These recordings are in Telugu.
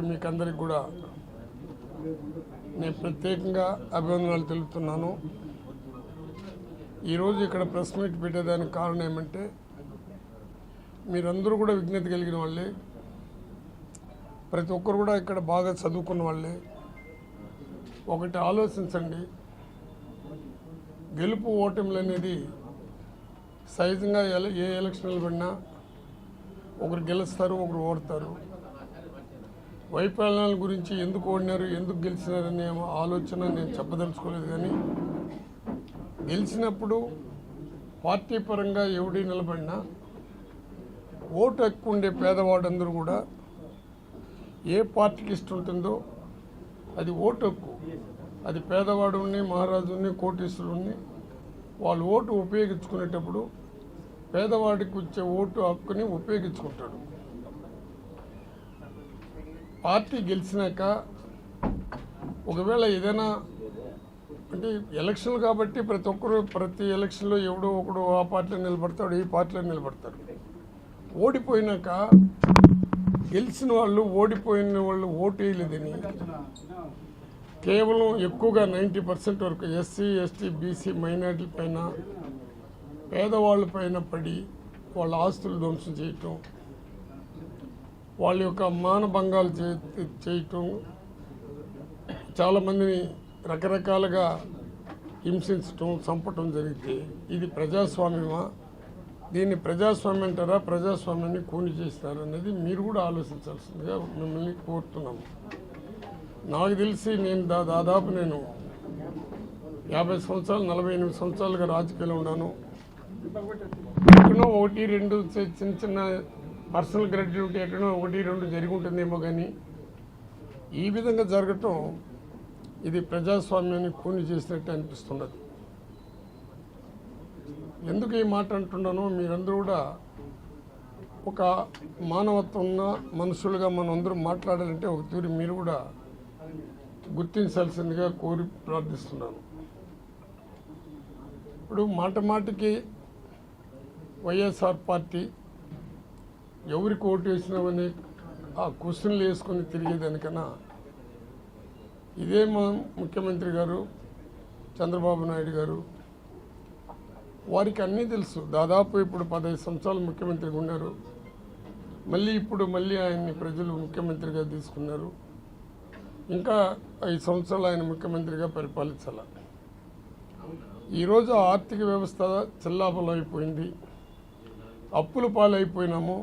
మీకందరికి కూడా నేను ప్రత్యేకంగా అభినందనలు తెలుపుతున్నాను. ఈరోజు ఇక్కడ ప్రెస్ మీట్ పెట్టేదానికి కారణం ఏమంటే మీరందరూ కూడా విజ్ఞత కలిగిన వాళ్ళే, ప్రతి ఒక్కరు కూడా ఇక్కడ బాగా చదువుకున్న వాళ్ళే. ఒకటి ఆలోచించండి, గెలుపు ఓటములు అనేది సహజంగా ఏ ఎలక్షన్లు పడినా ఒకరు గెలుస్తారు, ఒకరు ఓడతారు. వైఫల్యాల గురించి ఎందుకు ఓడినారు, ఎందుకు గెలిచినారనే ఆలోచన నేను చెప్పదలుచుకోలేదు. కానీ గెలిచినప్పుడు పార్టీ పరంగా ఎవడి నిలబడినా ఓటు హక్కు ఉండే పేదవాడందరూ కూడా ఏ పార్టీకి ఇష్టం ఉంటుందో అది ఓటు హక్కు. అది పేదవాడుని, మహారాజుని, కోటీశ్వరుని వాళ్ళు ఓటు ఉపయోగించుకునేటప్పుడు పేదవాడికి వచ్చే ఓటు హక్కుని ఉపయోగించుకుంటాడు. పార్టీ గెలిచినాక ఒకవేళ ఏదైనా అంటే ఎలక్షన్లు కాబట్టి ప్రతి ఒక్కరు ప్రతి ఎలక్షన్లో ఎవడో ఒకడు ఆ పార్టీలో నిలబడతాడు, ఈ పార్టీలో నిలబడతాడు. ఓడిపోయినాక గెలిచిన వాళ్ళు ఓడిపోయిన వాళ్ళు ఓటు వేయలేదని కేవలం ఎక్కువగా 90% వరకు ఎస్సీ, ఎస్టీ, బీసీ, మైనార్టీల పైన, పేదవాళ్ళ పైన పడి వాళ్ళ ఆస్తులు ధ్వంసం చేయటం, వాళ్ళ యొక్క మానభంగాలు చేయటం, చాలామందిని రకరకాలుగా హింసించటం, చంపటం జరిగితే ఇది ప్రజాస్వామ్యమా? దీన్ని ప్రజాస్వామ్యం అంటారా, ప్రజాస్వామ్యాన్ని కూని చేస్తారు అనేది మీరు కూడా ఆలోచించాల్సిందిగా మిమ్మల్ని కోరుతున్నాము. నాకు తెలిసి నేను దాదాపు 50 సంవత్సరాలు 48 సంవత్సరాలుగా రాజకీయాలు ఉన్నాను. ఎక్కడో 1-2 చిన్న చిన్న పర్సనల్ గ్రాడ్యుయేట్ ఎక్కడో 1-2 జరిగి ఉంటుందేమో, కానీ ఈ విధంగా జరగటం ఇది ప్రజాస్వామ్యాన్ని కూని చేసినట్టు అనిపిస్తున్నది. ఎందుకు ఈ మాట అంటున్నానో మీరందరూ కూడా ఒక మానవత్వం ఉన్న మనుషులుగా మనం అందరూ మాట్లాడాలంటే ఒక తీరు మీరు కూడా గుర్తించాల్సిందిగా కోరి ప్రార్థిస్తున్నాను. ఇప్పుడు మాటికి వైఎస్ఆర్ పార్టీ ఎవరికి ఓటు వేసినామని ఆ క్వశ్చన్లు వేసుకొని తిరిగేదానికన్నా ఇదే మా ముఖ్యమంత్రి గారు చంద్రబాబు నాయుడు గారు, వారికి అన్నీ తెలుసు. దాదాపు ఇప్పుడు 15 సంవత్సరాలు ముఖ్యమంత్రిగా ఉన్నారు. మళ్ళీ ఆయన్ని ప్రజలు ముఖ్యమంత్రిగా తీసుకున్నారు. ఇంకా 5 సంవత్సరాలు ఆయన ముఖ్యమంత్రిగా పరిపాలించాల. ఈరోజు ఆర్థిక వ్యవస్థ చెల్లాపలు అయిపోయింది, అప్పుల పాలైపోయినాము.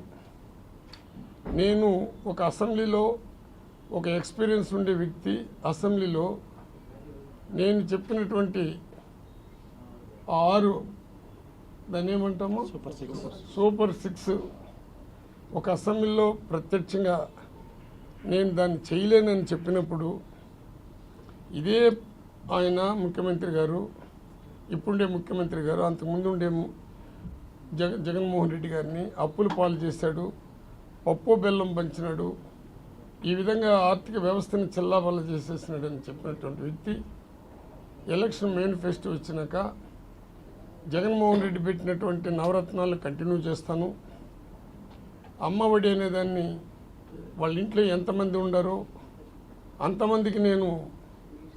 నేను ఒక అసెంబ్లీలో ఒక ఎక్స్పీరియన్స్ ఉండే వ్యక్తి, అసెంబ్లీలో నేను చెప్పినటువంటి 6 దాన్ని ఏమంటాము సూపర్ 6 ఒక అసెంబ్లీలో ప్రత్యక్షంగా నేను దాన్ని చేయలేనని చెప్పినప్పుడు ఇదే ఆయన ముఖ్యమంత్రి గారు, ఇప్పుడుండే ముఖ్యమంత్రి గారు, అంతకుముందు ఉండే జగన్మోహన్ రెడ్డి గారిని అప్పుల పాలు చేశాడు, పప్పు బెల్లం పంచినాడు, ఈ విధంగా ఆర్థిక వ్యవస్థని చెల్లాబల్ల చేసేసినాడని చెప్పినటువంటి వ్యక్తి ఎలక్షన్ మేనిఫెస్టో వచ్చినాక జగన్మోహన్ రెడ్డి పెట్టినటువంటి నవరత్నాలు కంటిన్యూ చేస్తాను, అమ్మఒడి అనేదాన్ని వాళ్ళ ఇంట్లో ఎంతమంది ఉండారో అంతమందికి నేను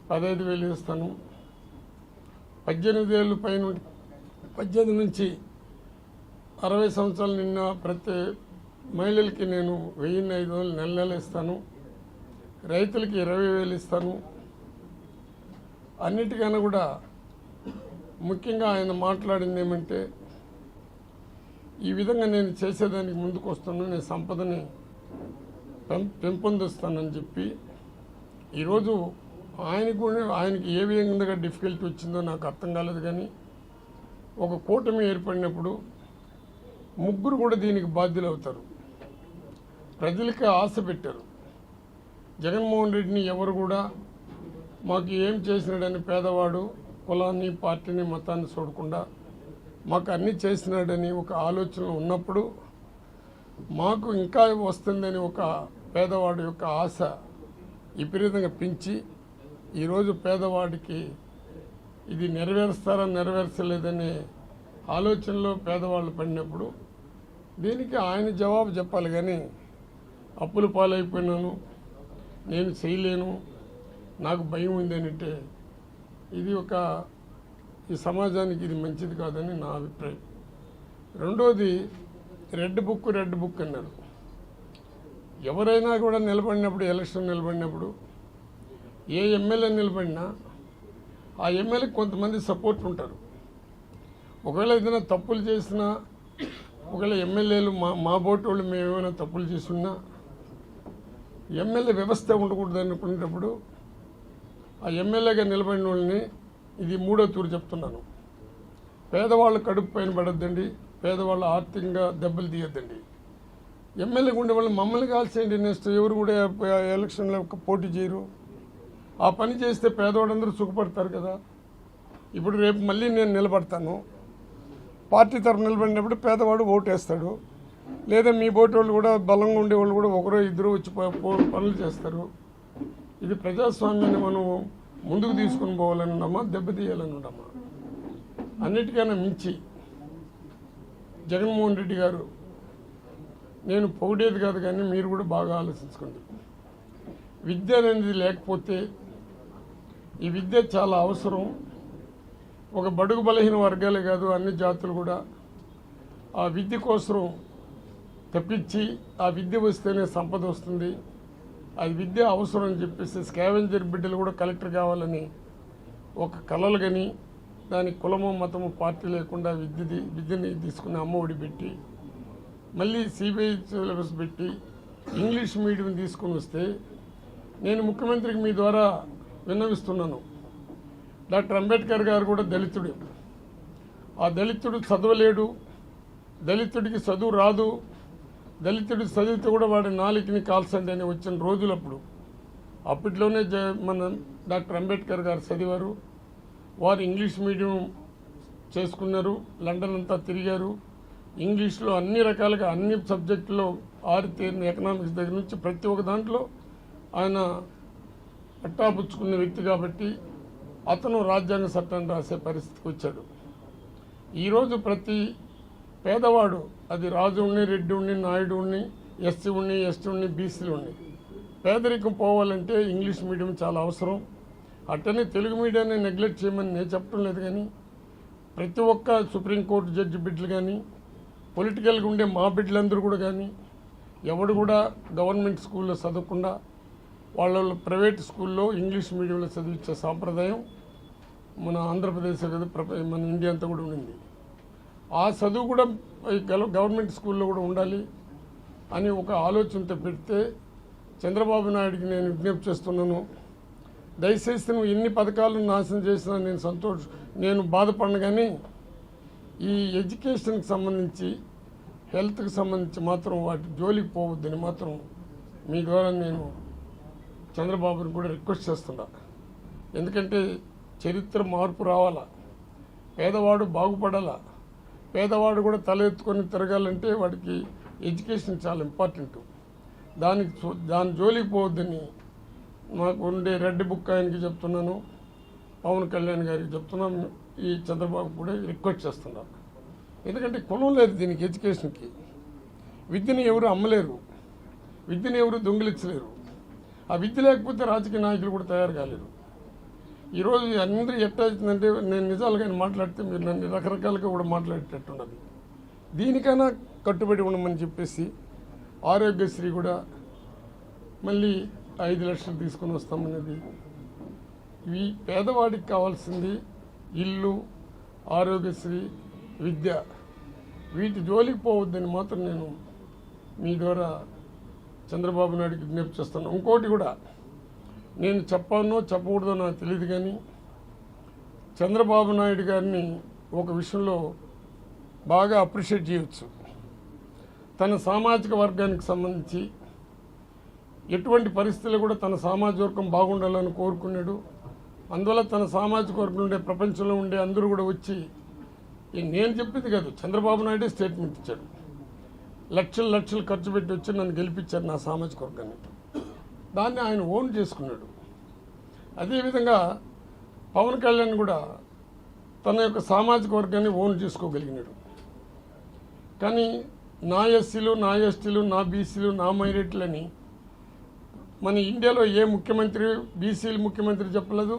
15,000 ఇస్తాను, 18 ఏళ్ళు పైన 18 నుంచి 60 సంవత్సరాలు నిన్న ప్రతి మహిళలకి నేను 1,500 నెల ఇస్తాను, రైతులకి 20,000 ఇస్తాను. అన్నిటికన్నా కూడా ముఖ్యంగా ఆయన మాట్లాడింది ఏమంటే ఈ విధంగా నేను చేసేదానికి ముందుకు వస్తాను, నేను సంపదని పెంపొందిస్తానని చెప్పి ఈరోజు ఆయనకి ఏ విధంగా డిఫికల్టీ వచ్చిందో నాకు అర్థం కాలేదు. కానీ ఒక కూటమి ఏర్పడినప్పుడు ముగ్గురు కూడా దీనికి బాధ్యులు అవుతారు. ప్రజలకి ఆశ పెట్టారు. జగన్మోహన్ రెడ్డిని ఎవరు కూడా మాకు ఏం చేసినాడని పేదవాడు కులాన్ని, పార్టీని, మతాన్ని చూడకుండా మాకు అన్నీ చేసినాడని ఒక ఆలోచన ఉన్నప్పుడు మాకు ఇంకా వస్తుందని ఒక పేదవాడి యొక్క ఆశ విపరీతంగా పెంచి ఈరోజు పేదవాడికి ఇది నెరవేర్చలేదనే ఆలోచనలో పేదవాళ్ళు పడినప్పుడు దీనికి ఆయన జవాబు చెప్పాలి. కానీ అప్పుల పాలైపోయినాను, నేను చేయలేను, నాకు భయం ఉంది అంటే ఇది ఈ సమాజానికి ఇది మంచిది కాదని నా అభిప్రాయం. రెండోది రెడ్ బుక్ అన్నారు. ఎవరైనా కూడా నిలబడినప్పుడు, ఎలక్షన్ నిలబడినప్పుడు ఏ ఎమ్మెల్యే నిలబడినా ఆ ఎమ్మెల్యేకి కొంతమంది సపోర్ట్ ఉంటారు. ఒకవేళ ఏదైనా తప్పులు చేసినా, ఒకవేళ ఎమ్మెల్యేలు మా బోటి వాళ్ళు మేము ఏమైనా తప్పులు చేస్తున్నా ఎమ్మెల్యే వ్యవస్థ ఉండకూడదు అనుకునేటప్పుడు ఆ ఎమ్మెల్యేగా నిలబడిన వాళ్ళని ఇది మూడో తూరు చెప్తున్నాను, పేదవాళ్ళు కడుపు పైన పడద్దండి, పేదవాళ్ళు ఆర్థికంగా దెబ్బలు తీయద్దండి. ఎమ్మెల్యేగా ఉండే వాళ్ళు మమ్మల్ని కాల్చేయండి, నెక్స్ట్ ఎవరు కూడా ఎలక్షన్లో పోటీ చేయరు. ఆ పని చేస్తే పేదవాళ్ళందరూ సుఖపడతారు కదా. ఇప్పుడు రేపు మళ్ళీ నేను నిలబడతాను, పార్టీ తరఫున నిలబడినప్పుడు పేదవాడు ఓటేస్తాడు, లేదా మీ ఓటు వాళ్ళు కూడా బలంగా ఉండేవాళ్ళు కూడా ఒకరో ఇద్దరు వచ్చి పనులు చేస్తారు. ఇది ప్రజాస్వామ్యాన్ని మనం ముందుకు తీసుకుని పోవాలని ఉన్నామా, దెబ్బతీయాలని ఉన్నామా? అన్నిటికన్నా మించి జగన్మోహన్ రెడ్డి గారు, నేను పొగిడేది కాదు కానీ మీరు కూడా బాగా ఆలోచించుకోండి. విద్య అనేది లేకపోతే, ఈ విద్య చాలా అవసరం. ఒక బడుగు బలహీన వర్గాలే కాదు, అన్ని జాతులు కూడా ఆ విద్య కోసం తప్పించి, ఆ విద్య వస్తేనే సంపద వస్తుంది, అది విద్య అవసరం అని చెప్పేసి స్కావెంజర్ బిడ్డలు కూడా కలెక్టర్ కావాలని ఒక కలలు కానీ, దానికి కులము మతము పార్టీ లేకుండా విద్యని తీసుకుని అమ్మఒడి పెట్టి, మళ్ళీ సిబిఐ సిలబస్ పెట్టి ఇంగ్లీష్ మీడియం తీసుకుని వస్తే, నేను ముఖ్యమంత్రికి మీ ద్వారా విన్నవిస్తున్నాను. డాక్టర్ అంబేద్కర్ గారు కూడా దళితుడు. ఆ దళితుడు చదవలేడు, దళితుడికి చదువు రాదు, దళితుడికి చదివితే కూడా వాడి నాలుకని కాల్చండి అని వచ్చిన రోజులప్పుడు అప్పట్లోనే మన డాక్టర్ అంబేద్కర్ గారు చదివారు. వారు ఇంగ్లీష్ మీడియం చేసుకున్నారు, లండన్ అంతా తిరిగారు. ఇంగ్లీష్లో అన్ని రకాలుగా అన్ని సబ్జెక్టులో ఆరితేరిన, ఎకనామిక్స్ దగ్గర నుంచి ప్రతి ఒక్క దాంట్లో ఆయన పట్టాపుచ్చుకున్న వ్యక్తి కాబట్టి అతను రాజ్యాంగ చట్టాన్ని రాసే పరిస్థితికి వచ్చాడు. ఈరోజు ప్రతి పేదవాడు, అది రాజు ఉండి, రెడ్డి ఉండి, నాయుడు ఉండి, ఎస్సీ ఉండి, ఎస్టీ ఉండి, బీసీలు ఉండి, పేదరికం పోవాలంటే ఇంగ్లీష్ మీడియం చాలా అవసరం. అట్టనే తెలుగు మీడియాన్ని నెగ్లెక్ట్ చేయమని నేను చెప్పడం లేదు, కానీ ప్రతి ఒక్క సుప్రీంకోర్టు జడ్జి బిడ్డలు కానీ, పొలిటికల్గా ఉండే మా బిడ్డలందరూ కూడా కానీ, ఎవడు కూడా గవర్నమెంట్ స్కూల్లో చదవకుండా వాళ్ళ ప్రైవేట్ స్కూల్లో ఇంగ్లీష్ మీడియంలో చదివించే సాంప్రదాయం మన ఆంధ్రప్రదేశ్ కదా, మన ఇండియా అంతా కూడా ఉండింది. ఆ చదువు కూడా గవర్నమెంట్ స్కూల్లో కూడా ఉండాలి అని ఒక ఆలోచనతో పెడితే, చంద్రబాబు నాయుడికి నేను విజ్ఞప్తి చేస్తున్నాను, దయచేసి నువ్వు ఎన్ని పథకాలను నాశనం చేసినా నేను బాధపడను, కానీ ఈ ఎడ్యుకేషన్కి సంబంధించి, హెల్త్కి సంబంధించి మాత్రం వాటి జోలికి పోవద్దని మాత్రం మీ ద్వారా నేను చంద్రబాబుని కూడా రిక్వెస్ట్ చేస్తున్నా. ఎందుకంటే చరిత్ర మార్పు రావాలా, పేదవాడు బాగుపడాలా, పేదవాడు కూడా తల ఎత్తుకొని తిరగాలంటే వాడికి ఎడ్యుకేషన్ చాలా ఇంపార్టెంట్. దాని జోలికి పోవద్దని మాకు ఉండే రెడ్ బుక్ ఆయనకి చెప్తున్నాను, పవన్ కళ్యాణ్ గారికి చెప్తున్నాను, ఈ చంద్రబాబు కూడా రిక్వెస్ట్ చేస్తున్నారు. ఎందుకంటే కులం లేదు దీనికి, ఎడ్యుకేషన్కి. విద్యను ఎవరు అమ్మలేరు, విద్యను ఎవరు దొంగిలించలేరు. ఆ విద్య లేకపోతే రాజకీయ నాయకులు కూడా తయారు కాలేరు. ఈరోజు అందరూ ఎట్లా అవుతుందంటే, నేను నిజాలుగా మాట్లాడితే మీరు నన్ను రకరకాలుగా కూడా మాట్లాడేటట్టున్నది. దీనికైనా కట్టుబడి ఉండమని చెప్పేసి ఆరోగ్యశ్రీ కూడా మళ్ళీ 5 లక్షలు తీసుకొని వస్తామనేది. ఇవి పేదవాడికి కావాల్సింది ఇల్లు, ఆరోగ్యశ్రీ, విద్య. వీటి జోలికి పోవద్దని మాత్రం నేను మీ ద్వారా చంద్రబాబు నాయుడికి విజ్ఞప్తి చేస్తాను. ఇంకోటి కూడా నేను చెప్పకూడదో నాకు తెలియదు, కానీ చంద్రబాబు నాయుడు గారిని ఒక విషయంలో బాగా అప్రిషియేట్ చేయవచ్చు. తన సామాజిక వర్గానికి సంబంధించి ఎటువంటి పరిస్థితుల్లో కూడా తన సామాజిక వర్గం బాగుండాలని కోరుకున్నాడు. అందువల్ల తన సామాజిక వర్గం ఉండే, ప్రపంచంలో ఉండే అందరూ కూడా వచ్చి, నేను చెప్పింది కాదు, చంద్రబాబు నాయుడే స్టేట్మెంట్ ఇచ్చాడు, లక్షలు ఖర్చు పెట్టి వచ్చి నన్ను గెలిపించారు నా సామాజిక వర్గాన్ని. దాన్ని ఆయన ఓన్ చేసుకున్నాడు. అదేవిధంగా పవన్ కళ్యాణ్ కూడా తన యొక్క సామాజిక వర్గాన్ని ఓన్ చేసుకోగలిగినాడు. కానీ నా ఎస్సీలు, నా ఎస్టీలు, నా బీసీలు, నా మైనారిటీలని మన ఇండియాలో ఏ ముఖ్యమంత్రి బీసీలు ముఖ్యమంత్రి చెప్పలేదు,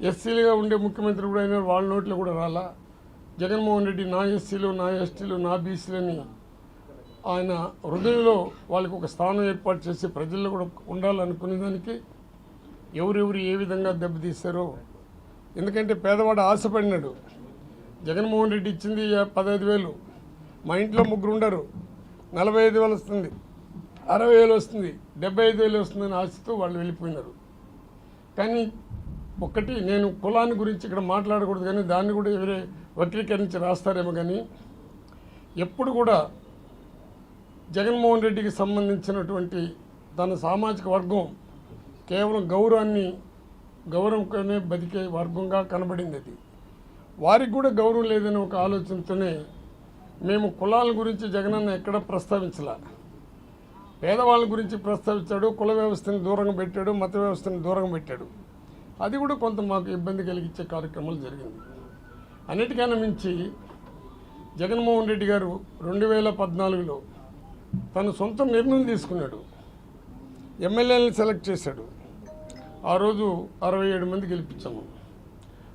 ఎస్సీలుగా ఉండే ముఖ్యమంత్రి కూడా అయినా వాళ్ళ నోట్లో కూడా రాలా. జగన్మోహన్ రెడ్డి నా ఎస్సీలు, నా ఎస్టీలు, నా బీసీలని ఆయన హృదయంలో వాళ్ళకి ఒక స్థానం ఏర్పాటు చేసి ప్రజల్లో కూడా ఉండాలనుకునే దానికి ఎవరెవరు ఏ విధంగా దెబ్బతీశారో. ఎందుకంటే పేదవాడు ఆశపడినాడు. జగన్మోహన్ రెడ్డి ఇచ్చింది 15,000, మా ఇంట్లో ముగ్గురు ఉండరు, 45,000 వస్తుంది, 60,000 వస్తుంది, 75,000 వస్తుందని ఆశతో వాళ్ళు వెళ్ళిపోయినారు. కానీ ఒక్కటి, నేను కులాన్ని గురించి ఇక్కడ మాట్లాడకూడదు, కానీ దాన్ని కూడా ఎవరే వక్రీకరించి రాస్తారేమో. కానీ ఎప్పుడు కూడా జగన్మోహన్ రెడ్డికి సంబంధించినటువంటి తన సామాజిక వర్గం కేవలం గౌరవంగానే బతికే వర్గంగా కనబడింది. అది వారికి కూడా గౌరవం లేదని ఒక ఆలోచనతోనే మేము కులాల గురించి జగనన్న ఎక్కడ ప్రస్తావించలా. పేదవాళ్ళ గురించి ప్రస్తావించాడు, కుల వ్యవస్థని దూరంగా పెట్టాడు, మత వ్యవస్థని దూరంగా పెట్టాడు. అది కూడా కొంత మాకు ఇబ్బంది కలిగించే కార్యక్రమాలు జరిగింది. అన్నిటికన్నా మించి జగన్మోహన్ రెడ్డి గారు 2014లో తన సొంత నిర్ణయం తీసుకున్నాడు, ఎమ్మెల్యేలను సెలెక్ట్ చేశాడు. ఆ రోజు 67 మంది గెలిపించాము.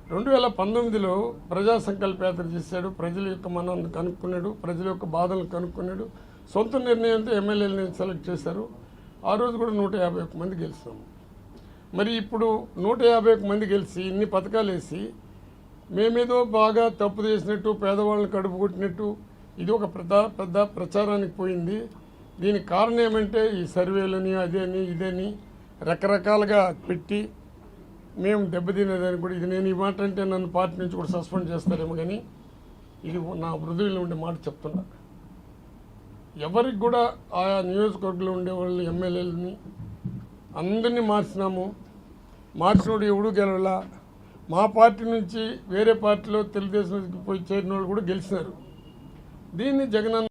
2019లో ప్రజా సంకల్పయాత్ర చేశాడు, ప్రజల యొక్క మనాన్ని కనుక్కున్నాడు, ప్రజల యొక్క బాధలను కనుక్కున్నాడు, సొంత నిర్ణయంతో ఎమ్మెల్యేలని సెలెక్ట్ చేశారు. ఆ రోజు కూడా 151 మంది గెలిచాము. మరి ఇప్పుడు 151 మంది గెలిచి ఇన్ని పథకాలు వేసి మేమేదో బాగా తప్పు చేసినట్టు, పేదవాళ్ళని కడుపు కొట్టినట్టు ఇది ఒక పెద్ద ప్రచారానికి పోయింది. దీనికి కారణం ఏమంటే ఈ సర్వేలని అదేని ఇదని రకరకాలుగా పెట్టి మేము దెబ్బతినేదాన్ని కూడా, ఇది నేను ఈ మాట అంటే నన్ను పార్టీ నుంచి కూడా సస్పెండ్ చేస్తారేమో, కానీ ఇది నా హృదయంలో ఉండే మాట చెప్తున్నా. ఎవరికి కూడా ఆయా నియోజకవర్గంలో ఉండేవాళ్ళు ఎమ్మెల్యేలని అందరినీ మార్చినాము. మార్చినోడు ఎవడూ గెలవలా. మా పార్టీ నుంచి వేరే పార్టీలో తెలుగుదేశం పోయి చేరిన వాళ్ళు కూడా గెలిచినారు. దీన్ని జగనన్న